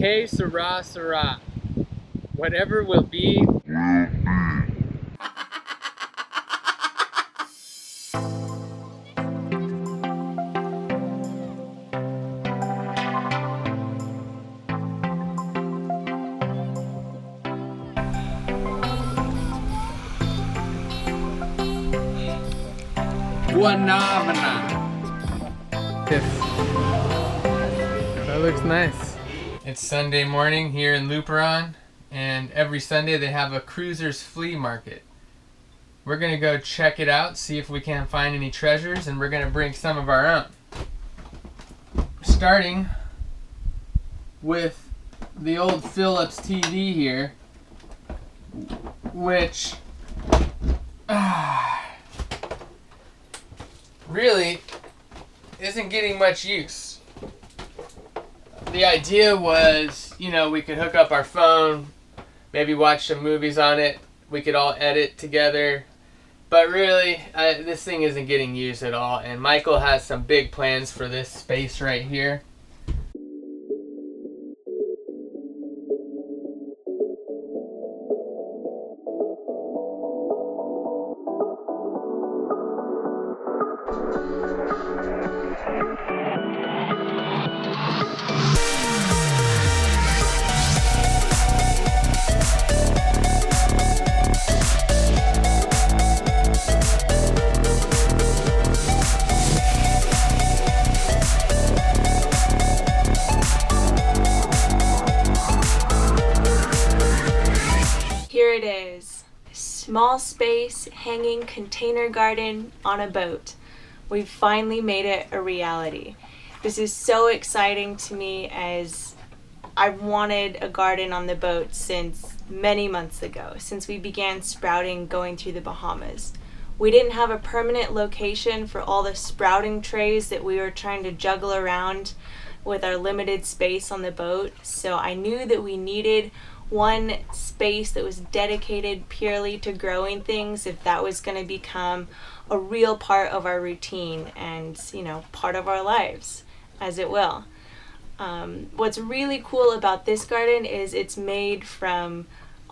Que sera, sera. Whatever will be. That looks nice. It's Sunday morning here in Luperon, and every Sunday they have a cruiser's flea market. We're gonna go check it out, see if we can find any treasures, and we're gonna bring some of our own. Starting with the old Philips TV here, which really isn't getting much use. The idea was, you know, we could hook up our phone, maybe watch some movies on it, we could all edit together, but really this thing isn't getting used at all, and Michael has some big plans for this space right here. Here it is, small space hanging container garden on a boat. We've finally made it a reality. This is so exciting to me, as I've wanted a garden on the boat since many months ago, since we began sprouting going through the Bahamas. We didn't have a permanent location for all the sprouting trays that we were trying to juggle around with our limited space on the boat, so I knew that we needed one space that was dedicated purely to growing things if that was going to become a real part of our routine and, you know, part of our lives, as it will. What's really cool about this garden is it's made from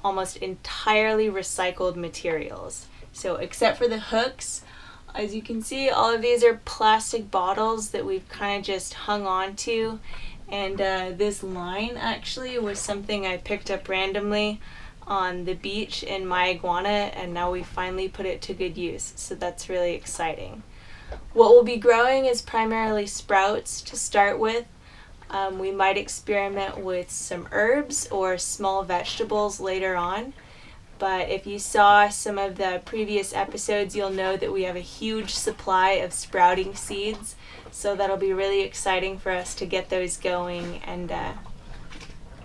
almost entirely recycled materials. So except for the hooks, as you can see, all of these are plastic bottles that we've kind of just hung on to. And this line actually was something I picked up randomly on the beach in my iguana, and now we finally put it to good use. So that's really exciting. What we'll be growing is primarily sprouts to start with. We might experiment with some herbs or small vegetables later on. But if you saw some of the previous episodes, you'll know that we have a huge supply of sprouting seeds. So that'll be really exciting for us to get those going. And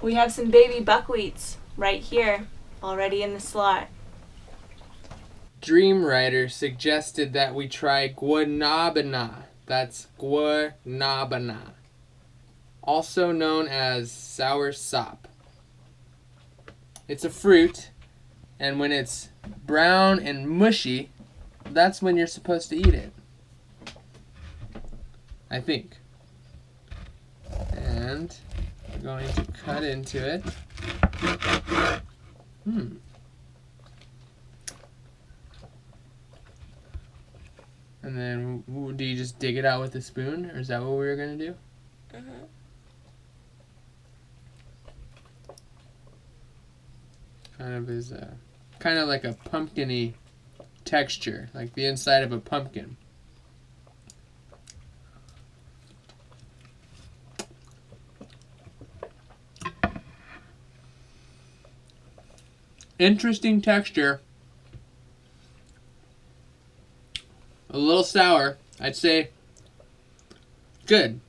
we have some baby buckwheats right here, already in the slot. Dreamwriter suggested that we try guanabana. That's guanabana, also known as sour sop. It's a fruit, and when it's brown and mushy, that's when you're supposed to eat it, I think. And we're going to cut into it. And then, do you just dig it out with a spoon, or is that what we were going to do? Kind of like a pumpkin-y texture, like the inside of a pumpkin. Interesting texture. A little sour, I'd say. Good.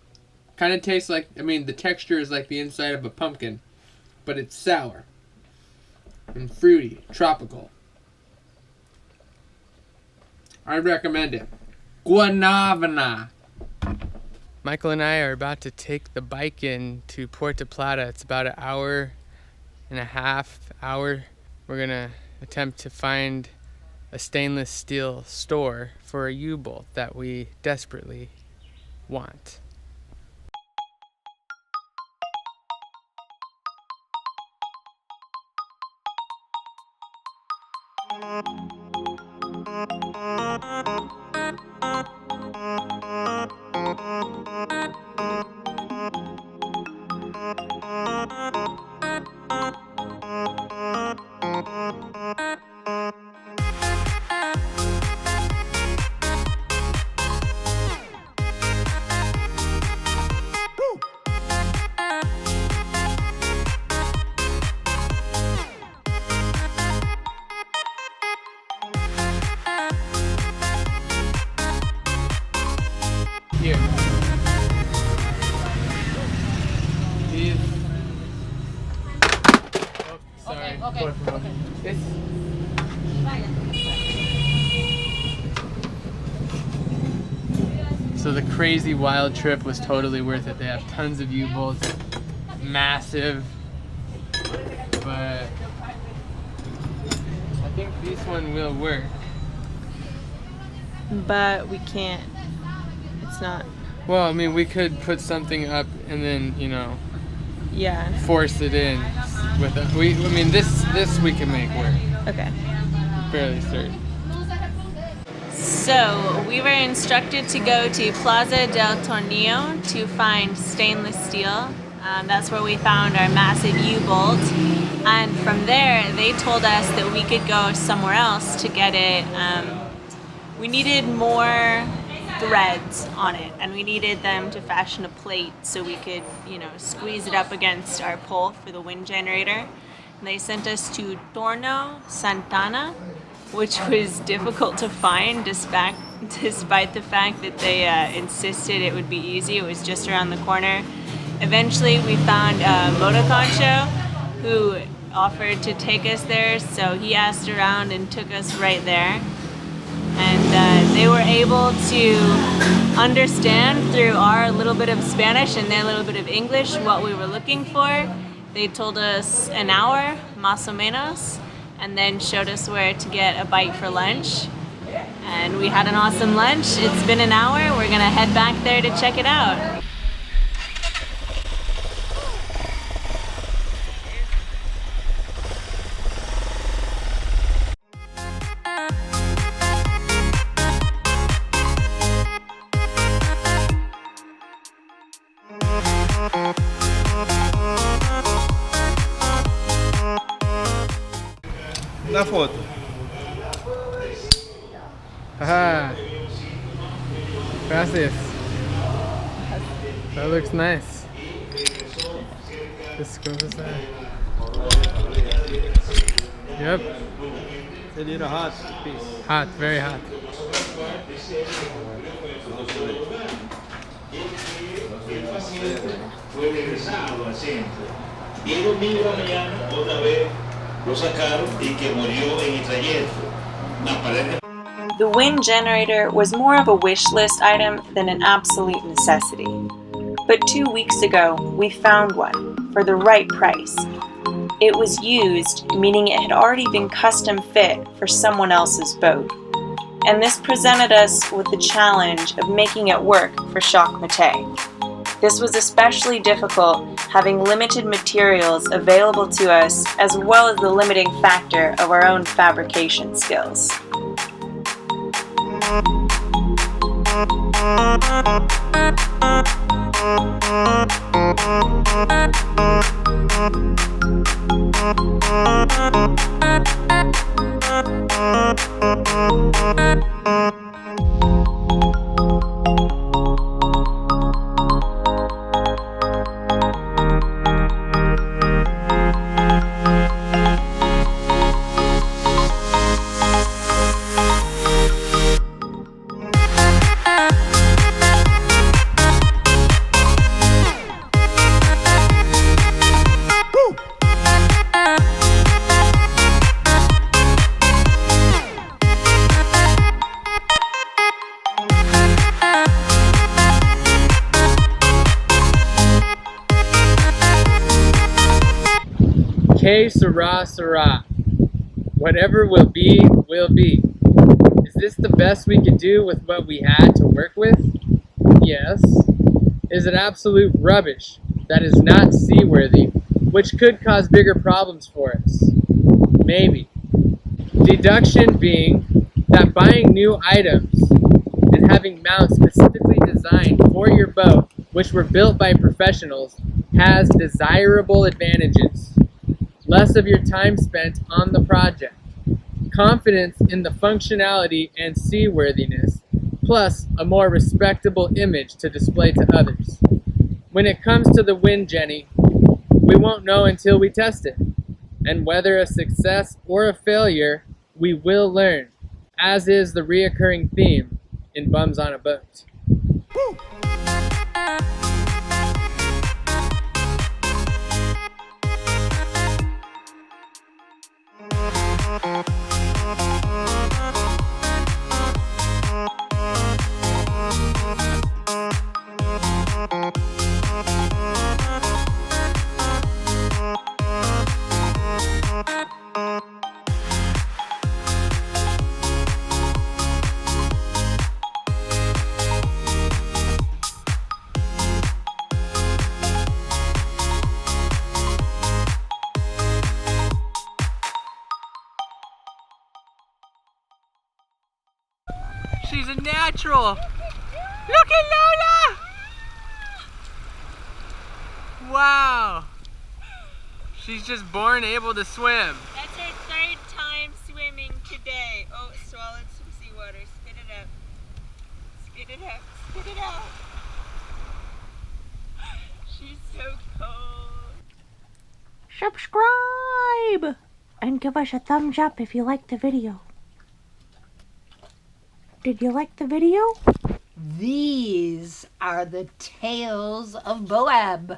Kind of tastes like, the texture is like the inside of a pumpkin, but it's sour and fruity, tropical. I recommend it. Guanabana. Michael and I are about to take the bike in to Puerto Plata. It's about an hour and a half. We're gonna attempt to find a stainless steel store for a U-bolt that we desperately want. Here. These. Oh, sorry. Okay. This. So the crazy wild trip was totally worth it. They have tons of U-bolts, massive, but I think this one will work. But we can't. It's not. Well, I mean, we could put something up and then, you know, Yeah. force it in with a, I mean, this we can make work. Okay. Fairly certain. So we were instructed to go to Plaza del Tornillo to find stainless steel. That's where we found our massive U-bolt. And from there, they told us that we could go somewhere else to get it. We needed more threads on it, and we needed them to fashion a plate so we could, you know, squeeze it up against our pole for the wind generator. And they sent us to Torno Santana, which was difficult to find despite the fact that they insisted it would be easy. It was just around the corner. Eventually we found Motoconcho, who offered to take us there, so he asked around and took us right there. And they were able to understand through our little bit of Spanish and their little bit of English what we were looking for. They told us an hour, más o menos, and then showed us where to get a bite for lunch. And we had an awesome lunch. It's been an hour. We're gonna head back there to check it out. Una foto. Haha. Gracias. That looks nice. This goes aside. Yep. It's a little hot piece. Hot, very hot. Fue regresado al centro. Y el domingo de la mañana otra vez lo sacaron y que murió en el trayecto. La pared. The wind generator was more of a wish list item than an absolute necessity. But 2 weeks ago, we found one for the right price. It was used, meaning it had already been custom fit for someone else's boat. And this presented us with the challenge of making it work for Choc Mate. This was especially difficult, having limited materials available to us, as well as the limiting factor of our own fabrication skills. Que sera, sera. Whatever will be, will be. Is this the best we could do with what we had to work with? Yes. Is it absolute rubbish that is not seaworthy, which could cause bigger problems for us? Maybe. Deduction being that buying new items and having mounts specifically designed for your boat, which were built by professionals, has desirable advantages. Less of your time spent on the project. Confidence in the functionality and seaworthiness, plus a more respectable image to display to others. When it comes to the wind Jenny, we won't know until we test it. And whether a success or a failure, we will learn, as is the reoccurring theme in Bums on a Boat. She's a natural. Look at Lola! Wow. She's just born able to swim. That's her third time swimming today. Oh, swallowed some seawater. Spit it out. Spit it out. Spit it out. She's so cold. Subscribe! And give us a thumbs up if you liked the video. Did you like the video? These are the tales of Boab.